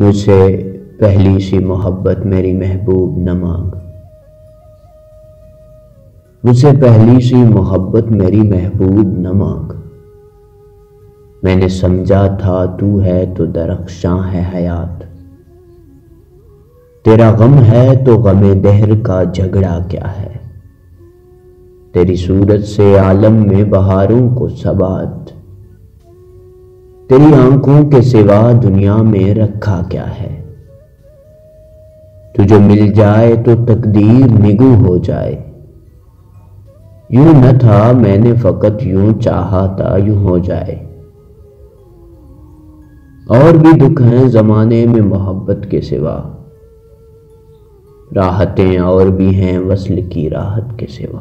مجھ سے پہلی سی محبت میری محبوب نہ مانگ، مجھ سے پہلی سی محبت میری محبوب نہ مانگ۔ میں نے سمجھا تھا تو ہے تو درخشاں ہے حیات، تیرا غم ہے تو غم دہر کا جھگڑا کیا ہے، تیری صورت سے عالم میں بہاروں کو ثبات، تیری آنکھوں کے سوا دنیا میں رکھا کیا ہے، تجھے مل جائے تو تقدیر نگوں ہو جائے، یوں نہ تھا میں نے فقط یوں چاہا تھا یوں ہو جائے۔ اور بھی دکھ ہیں زمانے میں محبت کے سوا، راحتیں اور بھی ہیں وصل کی راحت کے سوا،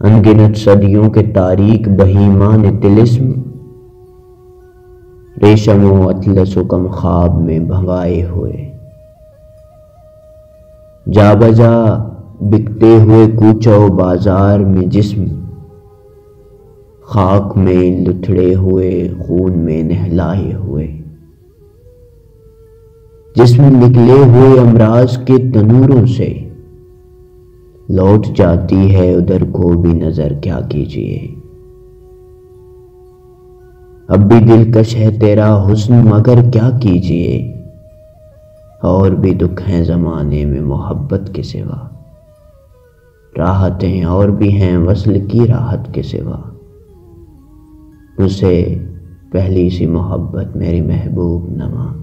انگنت صدیوں کے تاریک بہیمان طلسم، ریشم و اطلس و کم خواب میں بھنگائے ہوئے، جا بجا بکتے ہوئے کوچہ و بازار میں جسم، خاک میں لتھڑے ہوئے خون میں نہلائے ہوئے، جسم نکلے ہوئے امراض کے تنوروں سے، لوٹ جاتی ہے ادھر کو بھی نظر کیا کیجیے۔ اب بھی دلکش ہے تیرا حسن مگر کیا کیجیے، اور بھی دکھ ہیں زمانے میں محبت کے سوا، راحتیں اور بھی ہیں وصل کی راحت کے سوا، مجھ سے پہلی سی محبت میری محبوب نہ مانگ۔